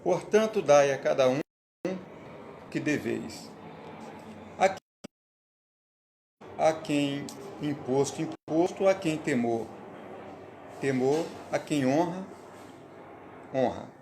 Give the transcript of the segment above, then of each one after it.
Portanto, dai a cada um que deveis. A quem imposto, imposto; a quem temor, temor; a quem honra, honra.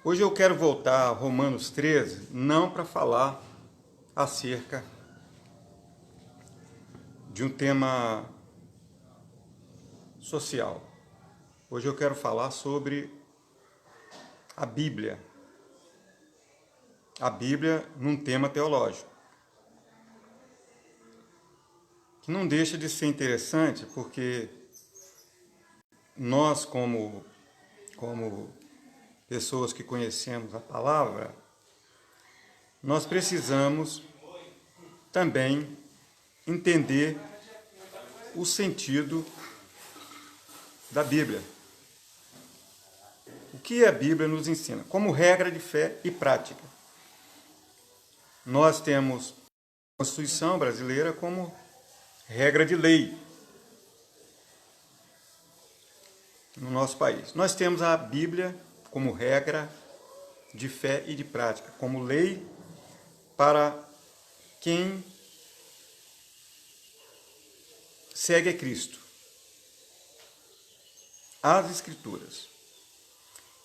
Hoje eu quero voltar a Romanos 13, não para falar acerca de um tema social. Hoje eu quero falar sobre a Bíblia. A Bíblia num tema teológico. Que não deixa de ser interessante, porque nós, como pessoas que conhecemos a palavra, nós precisamos também entender o sentido da Bíblia. O que a Bíblia nos ensina? Como regra de fé e prática. Nós temos a Constituição brasileira como regra de lei no nosso país. Nós temos a Bíblia como regra de fé e de prática, como lei para quem segue a Cristo. As Escrituras.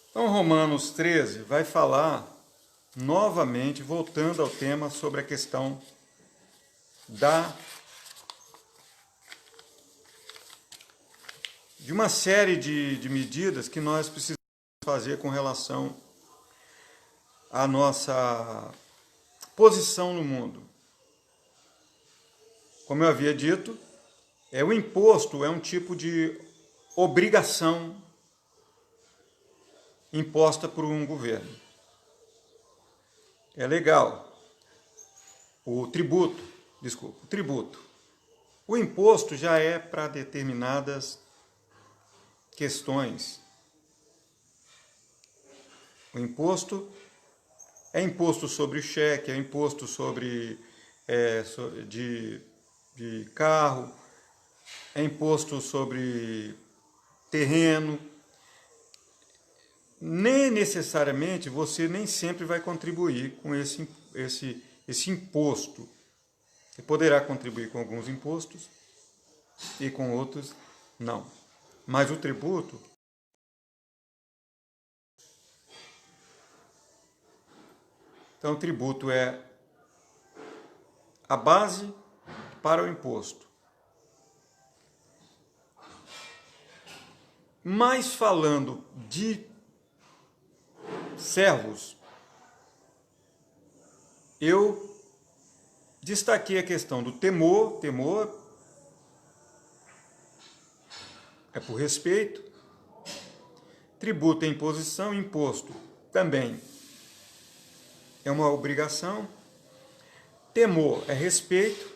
Então, Romanos 13 vai falar novamente, voltando ao tema sobre a questão de uma série de medidas que nós precisamos fazer com relação à nossa posição no mundo. Como eu havia dito, o imposto é um tipo de obrigação imposta por um governo. É legal. O tributo. O imposto já é para determinadas questões. O imposto é imposto sobre cheque, é imposto sobre de carro, é imposto sobre terreno. Nem necessariamente você nem sempre vai contribuir com esse imposto. Você poderá contribuir com alguns impostos e com outros não. Mas o tributo então o tributo é a base para o imposto. Mas falando de servos, eu destaquei a questão do temor. Temor é por respeito. Tributo é imposição, imposto também é uma obrigação. Temor é respeito.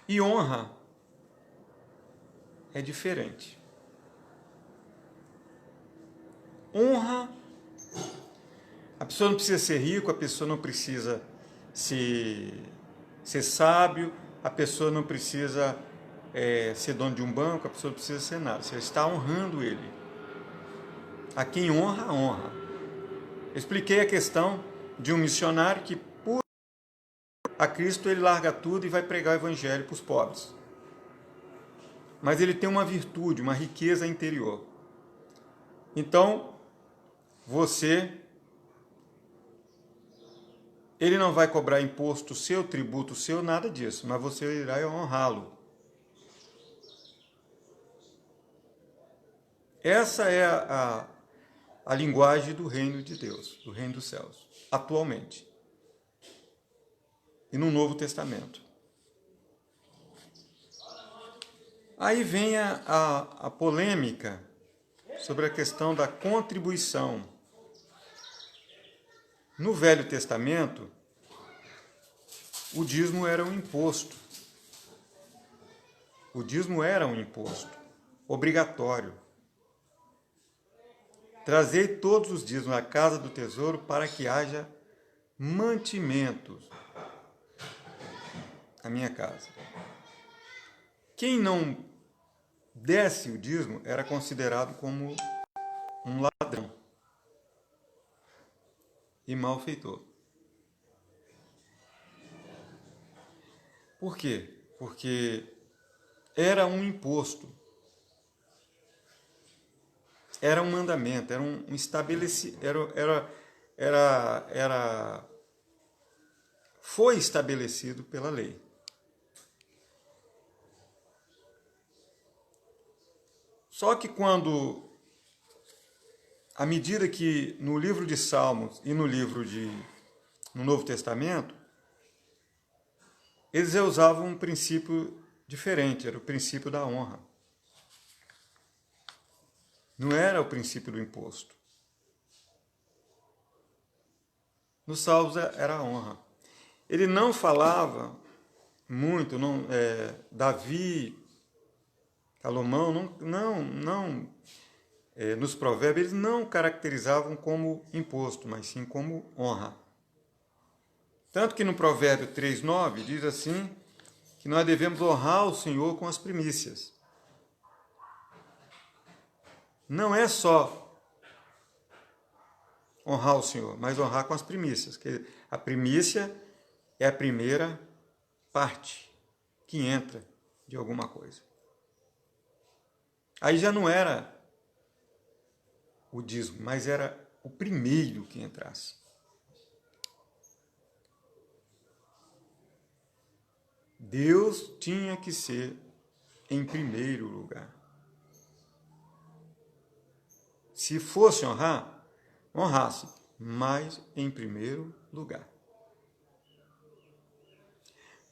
E honra é diferente. Honra, a pessoa não precisa ser rico, a pessoa não precisa ser sábio, a pessoa não precisa ser dono de um banco, a pessoa não precisa ser nada. Você está honrando ele. A quem honra, honra. Eu expliquei a questão de um missionário que, por a Cristo, ele larga tudo e vai pregar o evangelho para os pobres. Mas ele tem uma virtude, uma riqueza interior. Então, ele não vai cobrar imposto seu, tributo seu, nada disso, mas você irá honrá-lo. Essa é a linguagem do reino de Deus, do reino dos céus, atualmente. E no Novo Testamento. Aí vem a polêmica sobre a questão da contribuição. No Velho Testamento, o dízimo era um imposto. O dízimo era um imposto obrigatório. Trazei todos os dízimos à casa do tesouro para que haja mantimentos na minha casa. Quem não desse o dízimo era considerado como um ladrão e malfeitor. Por quê? Porque era um imposto, era um mandamento, era um estabelecido, foi estabelecido pela lei. Só que quando, à medida que no livro de Salmos e no Novo Testamento, eles usavam um princípio diferente, era o princípio da honra. Não era o princípio do imposto. No Salmos era a honra. Ele não falava muito, Davi, Salomão, nos provérbios, eles não caracterizavam como imposto, mas sim como honra. Tanto que no provérbio 3:9 diz assim, que nós devemos honrar o Senhor com as primícias. Não é só honrar o Senhor, mas honrar com as primícias. Que a primícia é a primeira parte que entra de alguma coisa. Aí já não era o dízimo, mas era o primeiro que entrasse. Deus tinha que ser em primeiro lugar. Se fosse honrar, honrasse, mas em primeiro lugar.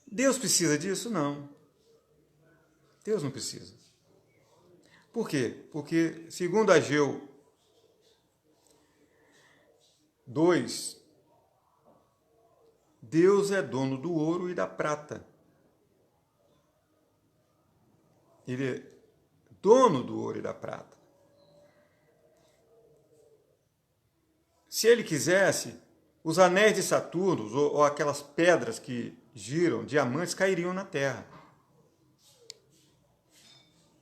Deus precisa disso? Não. Deus não precisa. Por quê? Porque, segundo Ageu 2, Deus é dono do ouro e da prata. Ele é dono do ouro e da prata. Se ele quisesse, os anéis de Saturno, ou aquelas pedras que giram, diamantes, cairiam na terra.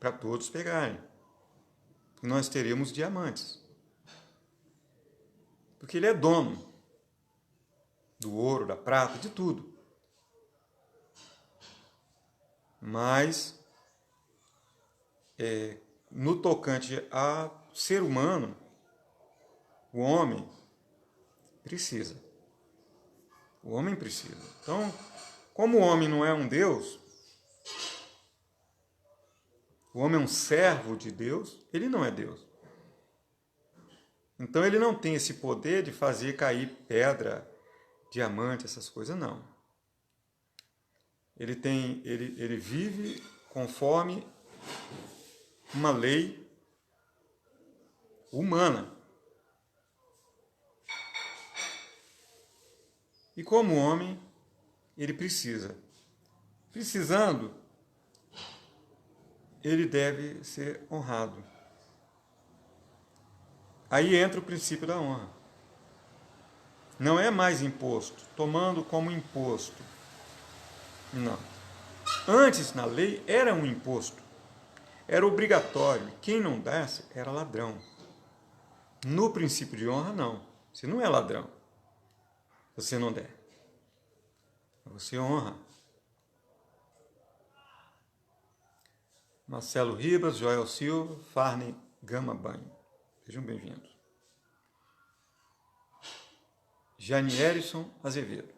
Para todos pegarem. Nós teríamos diamantes. Porque ele é dono do ouro, da prata, de tudo. Mas, no tocante a ser humano, o homem precisa. O homem precisa. Então, como o homem não é um Deus, o homem é um servo de Deus, ele não é Deus. Então ele não tem esse poder de fazer cair pedra, diamante, essas coisas, não. Ele vive conforme uma lei humana. E como homem, ele precisa. Precisando, ele deve ser honrado. Aí entra o princípio da honra. Não é mais imposto, tomando como imposto. Não. Antes, na lei, era um imposto. Era obrigatório. Quem não desse era ladrão. No princípio de honra, não. Você não é ladrão. Você não der. Você honra. Marcelo Ribas, Joel Silva, Farney Gama Banho. Sejam bem-vindos. Janierson Azevedo.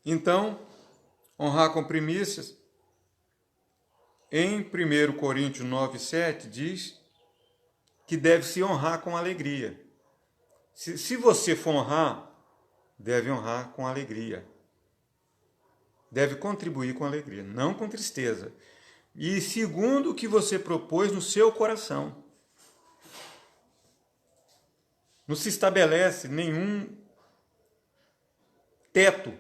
Então, honrar com primícias, em 1 Coríntios 9:7 diz que deve se honrar com alegria. Se você for honrar, deve honrar com alegria. Deve contribuir com alegria, não com tristeza. E segundo o que você propôs no seu coração. Não se estabelece nenhum teto.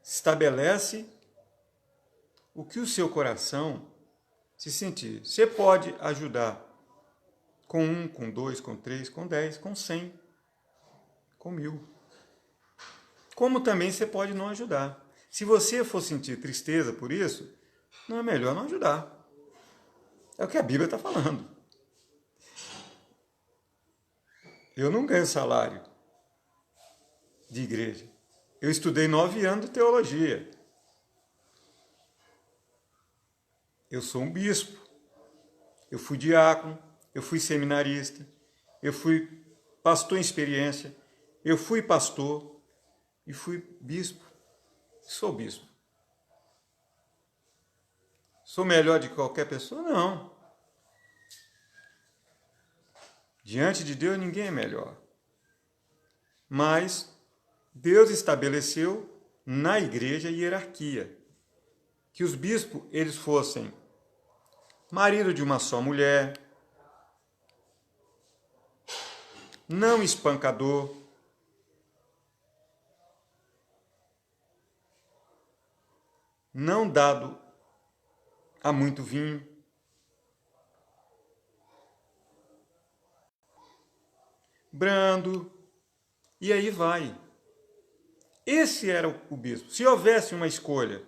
Estabelece o que o seu coração se sentir. Você pode ajudar com 1, com 2, com 3, com 10, com 100, com 1000. Como também você pode não ajudar. Se você for sentir tristeza por isso, não é melhor não ajudar. É o que a Bíblia está falando. Eu não ganho salário de igreja. Eu estudei 9 anos de teologia. Eu sou um bispo. Eu fui diácono. Eu fui seminarista. Eu fui pastor em experiência. Eu fui pastor. E fui bispo. Sou bispo. Sou melhor de qualquer pessoa? Não. Diante de Deus ninguém é melhor. Mas Deus estabeleceu na igreja hierarquia. Que os bispos eles fossem marido de uma só mulher, não espancador, não dado a muito vinho, brando, e aí vai. Esse era o bispo. Se houvesse uma escolha,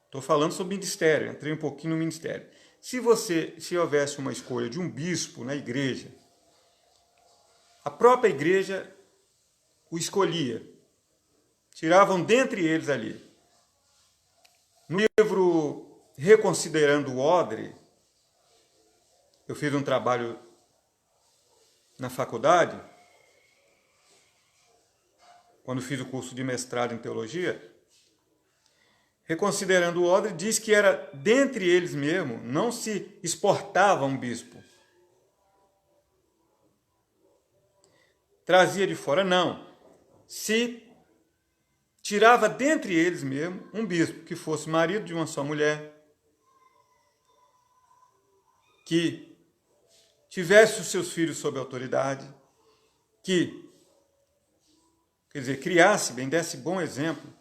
estou falando sobre ministério, entrei um pouquinho no ministério. Se houvesse uma escolha de um bispo na igreja, a própria igreja o escolhia. Tiravam dentre eles ali. No livro Reconsiderando o Odre, eu fiz um trabalho na faculdade, quando fiz o curso de mestrado em teologia. Reconsiderando o Odre, diz que era dentre eles mesmo, não se exportava um bispo. Trazia de fora, não. Se tirava dentre eles mesmo um bispo que fosse marido de uma só mulher, que tivesse os seus filhos sob autoridade, que, quer dizer, criasse bem, desse bom exemplo,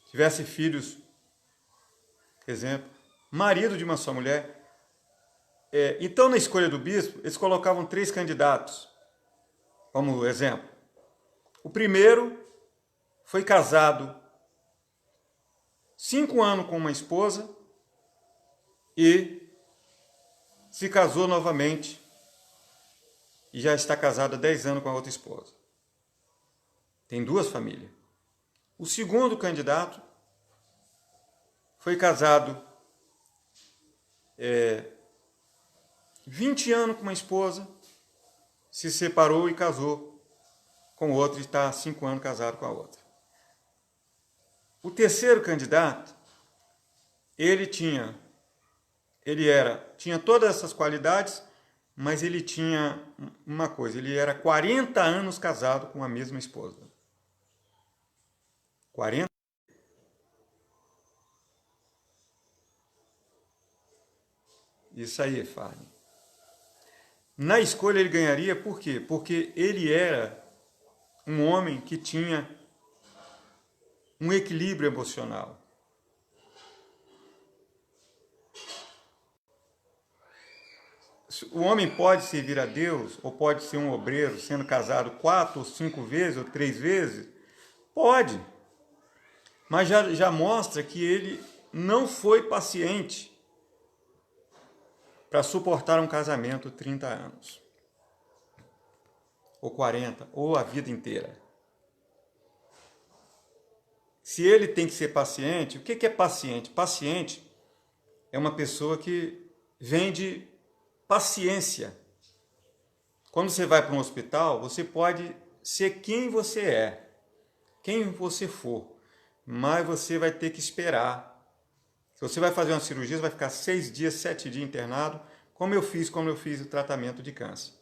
tivesse filhos, exemplo, marido de uma só mulher. Então, na escolha do bispo, eles colocavam 3 candidatos, como exemplo. O primeiro foi casado 5 anos com uma esposa e se casou novamente e já está casado há 10 anos com a outra esposa. Tem 2 famílias. O segundo candidato foi casado 20 anos com uma esposa, se separou e casou com outra e está há 5 anos casado com a outra. O terceiro candidato, ele tinha todas essas qualidades, mas ele tinha uma coisa, ele era 40 anos casado com a mesma esposa. 40. Isso aí, Farney. Na escolha ele ganharia por quê? Porque ele era um homem que tinha um equilíbrio emocional. O homem pode servir a Deus, ou pode ser um obreiro, sendo casado 4 ou 5 vezes, ou 3 vezes? Pode. Mas já mostra que ele não foi paciente para suportar um casamento 30 anos. Ou 40, ou a vida inteira. Se ele tem que ser paciente, o que é paciente? Paciente é uma pessoa que vende paciência. Quando você vai para um hospital, você pode ser quem você é, quem você for, mas você vai ter que esperar. Se você vai fazer uma cirurgia, você vai ficar 6 dias, 7 dias internado, como eu fiz o tratamento de câncer.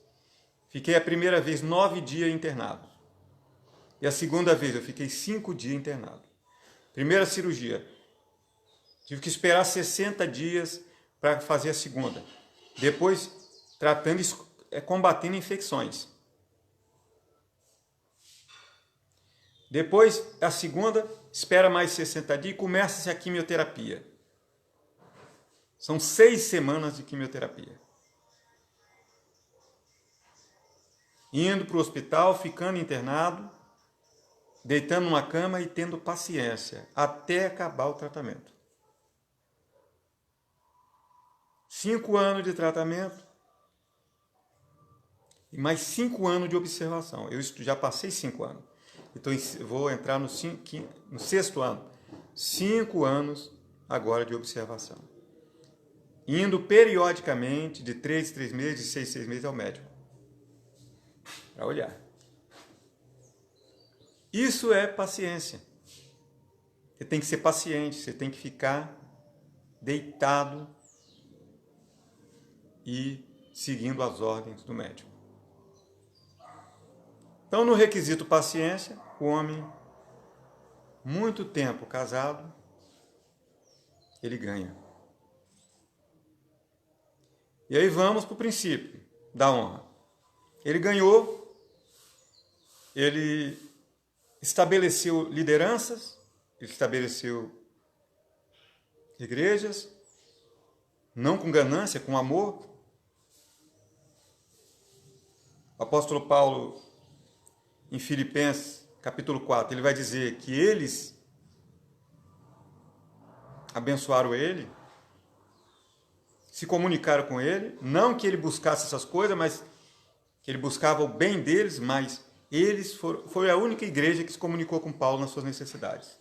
Fiquei a primeira vez 9 dias internado. E a segunda vez eu fiquei 5 dias internado. Primeira cirurgia, tive que esperar 60 dias para fazer a segunda. Depois, combatendo infecções. Depois, a segunda, espera mais 60 dias e começa-se a quimioterapia. São 6 semanas de quimioterapia. Indo para o hospital, ficando internado, deitando numa cama e tendo paciência até acabar o tratamento. 5 anos de tratamento e mais 5 anos de observação. Eu já passei 5 anos. Então, vou entrar no 6º ano. 5 anos agora de observação. Indo periodicamente, de 3 em 3 meses, de 6 em 6 meses ao médico. Para olhar. Isso é paciência. Você tem que ser paciente, você tem que ficar deitado e seguindo as ordens do médico. Então, no requisito paciência, o homem, muito tempo casado, ele ganha. E aí vamos para o princípio da honra. Ele ganhou, ele estabeleceu lideranças, ele estabeleceu igrejas, não com ganância, com amor. O apóstolo Paulo, em Filipenses, capítulo 4, ele vai dizer que eles abençoaram ele, se comunicaram com ele, não que ele buscasse essas coisas, mas que ele buscava o bem deles, mas foi a única igreja que se comunicou com Paulo nas suas necessidades.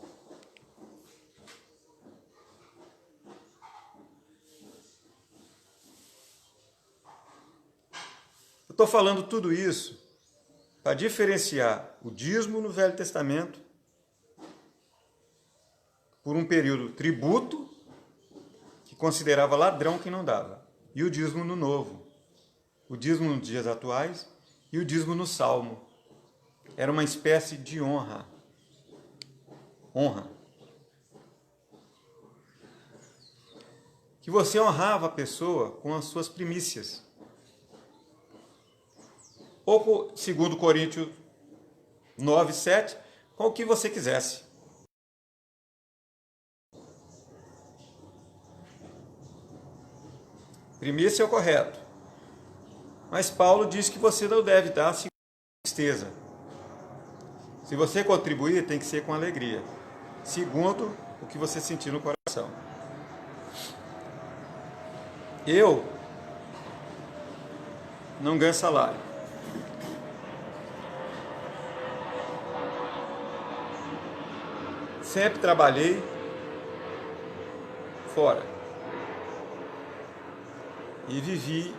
Eu estou falando tudo isso para diferenciar o dízimo no Velho Testamento por um período tributo, que considerava ladrão quem não dava, e o dízimo no Novo, o dízimo nos dias atuais e o dízimo no Salmo. Era uma espécie de honra. Honra. Que você honrava a pessoa com as suas primícias. Ou, segundo Coríntios 9, 7, com o que você quisesse. Primícia é o correto. Mas Paulo diz que você não deve dar segundo tristeza. Se você contribuir, tem que ser com alegria. Segundo o que você sentir no coração. Eu não ganho salário. Sempre trabalhei fora. E vivi,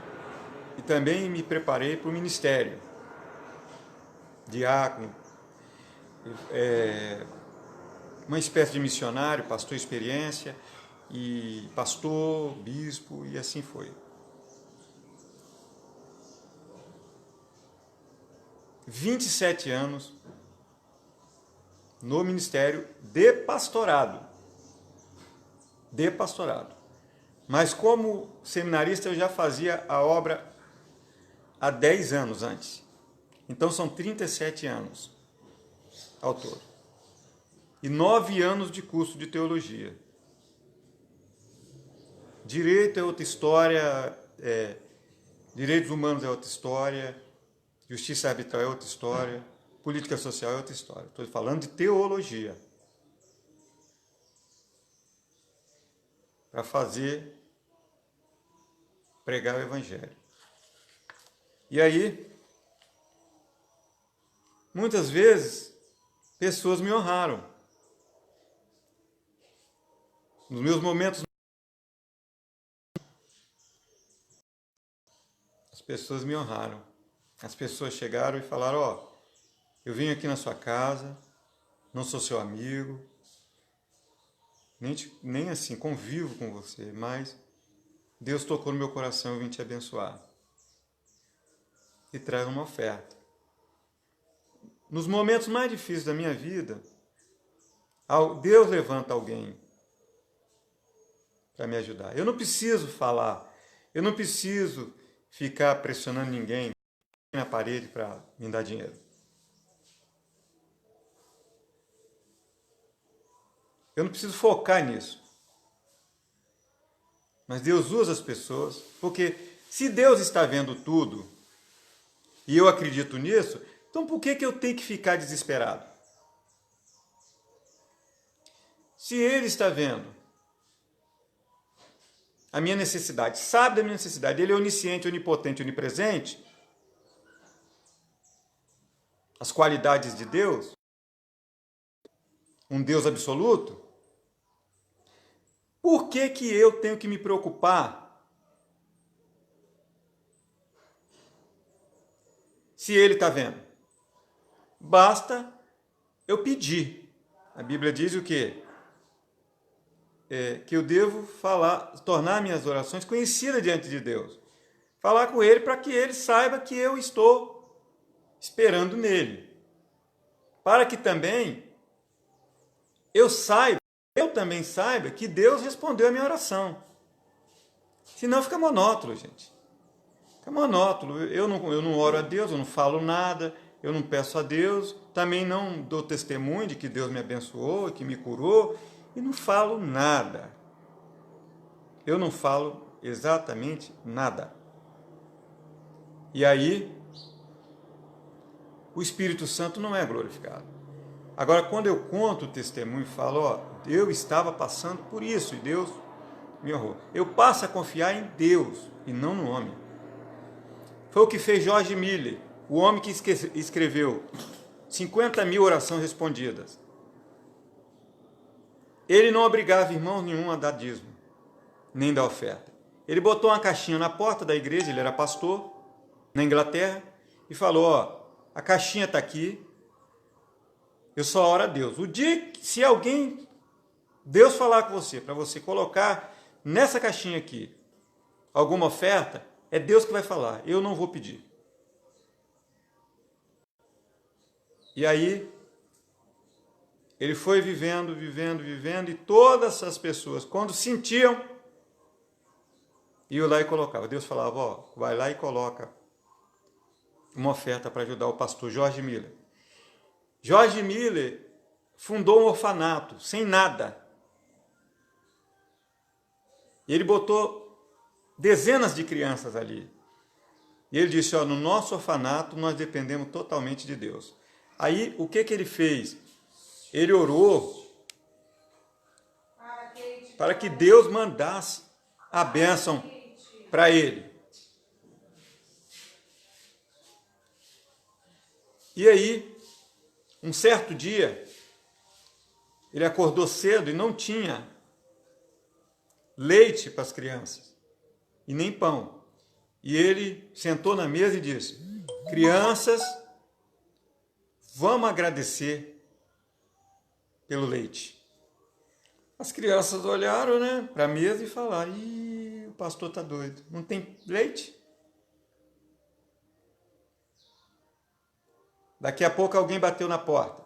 e também me preparei para o ministério. Diácono, uma espécie de missionário, pastor experiência, e pastor, bispo, e assim foi. 27 anos no ministério de pastorado. De pastorado. Mas como seminarista eu já fazia a obra há 10 anos antes. Então são 37 anos ao todo. E 9 anos de curso de teologia. Direito é outra história, direitos humanos é outra história, justiça arbitral é outra história, política social é outra história. Estou falando de teologia. Para pregar o Evangelho. E aí, muitas vezes, pessoas me honraram. Nos meus momentos, as pessoas me honraram. As pessoas chegaram e falaram, ó, eu vim aqui na sua casa, não sou seu amigo, nem assim, convivo com você, mas Deus tocou no meu coração e vim te abençoar. E traz uma oferta. Nos momentos mais difíceis da minha vida, Deus levanta alguém para me ajudar. Eu não preciso falar, eu não preciso ficar pressionando ninguém na parede para me dar dinheiro. Eu não preciso focar nisso. Mas Deus usa as pessoas, porque se Deus está vendo tudo, e eu acredito nisso, então por que eu tenho que ficar desesperado? Se Ele está vendo a minha necessidade, sabe da minha necessidade, Ele é onisciente, onipotente, onipresente, as qualidades de Deus, um Deus absoluto, por que eu tenho que me preocupar se Ele está vendo? Basta eu pedir. A Bíblia diz o quê? Que eu devo tornar minhas orações conhecidas diante de Deus. Falar com Ele para que Ele saiba que eu estou esperando nele. Para que também eu também saiba que Deus respondeu a minha oração. Senão fica monótono, gente. Fica monótono. Eu não oro a Deus, eu não falo nada, eu não peço a Deus, também não dou testemunho de que Deus me abençoou, que me curou, e não falo nada. Eu não falo exatamente nada. E aí, o Espírito Santo não é glorificado. Agora, quando eu conto o testemunho e falo, eu estava passando por isso e Deus me honrou. Eu passo a confiar em Deus e não no homem. Foi o que fez George Miller, o homem que escreveu 50 mil orações respondidas. Ele não obrigava irmão nenhum a dar dízimo, nem dar oferta. Ele botou uma caixinha na porta da igreja, ele era pastor, na Inglaterra, e falou, a caixinha está aqui, eu só oro a Deus. O dia que, se Deus falar com você, para você colocar nessa caixinha aqui alguma oferta, é Deus que vai falar, eu não vou pedir. E aí, ele foi vivendo, e todas as pessoas, quando sentiam, iam lá e colocavam. Deus falava, vai lá e coloca uma oferta para ajudar o pastor George Miller. George Miller fundou um orfanato, sem nada. E ele botou dezenas de crianças ali. E ele disse, no nosso orfanato nós dependemos totalmente de Deus. Aí, o que ele fez? Ele orou para que Deus mandasse a bênção para ele. E aí, um certo dia, ele acordou cedo e não tinha leite para as crianças, e nem pão. E ele sentou na mesa e disse, crianças, vamos agradecer pelo leite. As crianças olharam, para a mesa e falaram, o pastor está doido, não tem leite? Daqui a pouco alguém bateu na porta.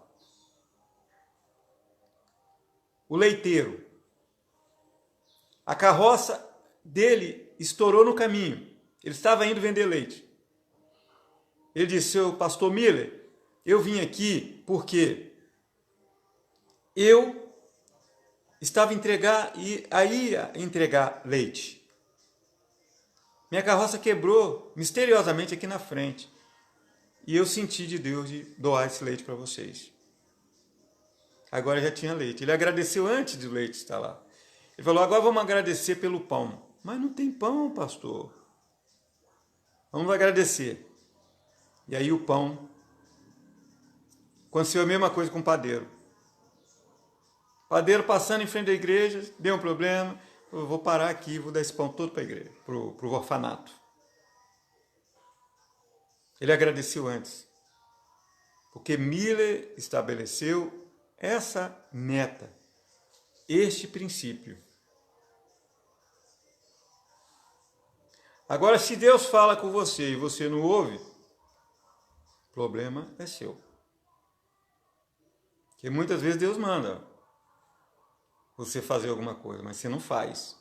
O leiteiro. A carroça dele estourou no caminho. Ele estava indo vender leite. Ele disse, seu pastor Miller, eu vim aqui porque eu estava ia entregar leite. Minha carroça quebrou misteriosamente aqui na frente. E eu senti de Deus de doar esse leite para vocês. Agora já tinha leite. Ele agradeceu antes do leite estar lá. Ele falou, agora vamos agradecer pelo pão. Mas não tem pão, pastor. Vamos agradecer. E aí o pão. Aconteceu a mesma coisa com o padeiro. O padeiro passando em frente da igreja, deu um problema. Eu vou parar aqui, vou dar esse pão todo para a igreja, para o orfanato. Ele agradeceu antes, porque Miller estabeleceu essa meta, este princípio. Agora, se Deus fala com você e você não ouve, o problema é seu. Porque muitas vezes Deus manda você fazer alguma coisa, mas você não faz.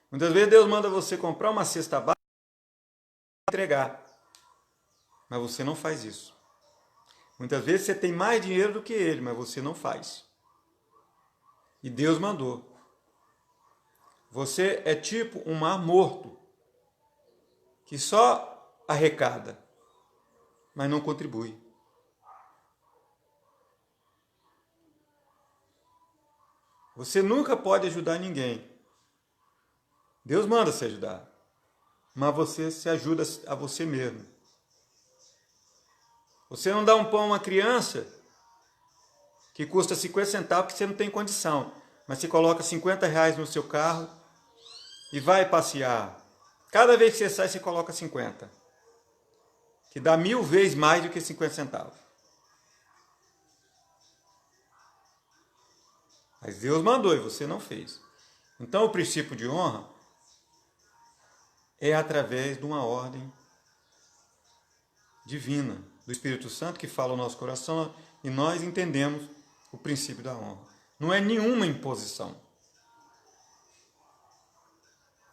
Muitas vezes Deus manda você comprar uma cesta básica e entregar. Mas você não faz isso. Muitas vezes você tem mais dinheiro do que ele, mas você não faz. E Deus mandou. Você é tipo um mar morto, que só arrecada, mas não contribui. Você nunca pode ajudar ninguém. Deus manda se ajudar, mas você se ajuda a você mesmo. Você não dá um pão a uma criança que custa 50 centavos porque você não tem condição, mas você coloca 50 reais no seu carro e vai passear. Cada vez que você sai, você coloca 50, que dá 1000 vezes mais do que 50 centavos. Mas Deus mandou e você não fez. Então o princípio de honra é através de uma ordem divina, do Espírito Santo, que fala ao nosso coração, e nós entendemos o princípio da honra. Não é nenhuma imposição.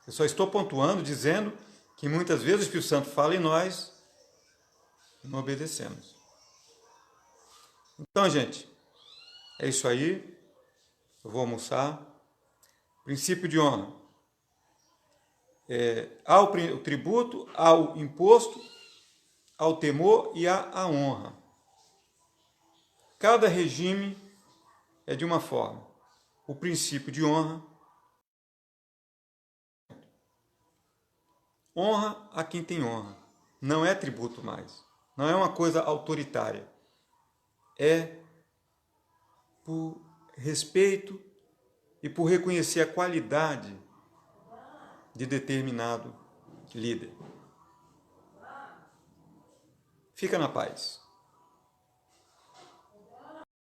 Eu só estou pontuando, dizendo que muitas vezes o Espírito Santo fala e nós não obedecemos. Então, gente, é isso aí. Eu vou almoçar. Princípio de honra. Há o tributo, há o imposto, há o temor e há a honra. Cada regime é de uma forma. O princípio de honra. Honra a quem tem honra. Não é tributo mais. Não é uma coisa autoritária. É por respeito e por reconhecer a qualidade de determinado líder. Fica na paz.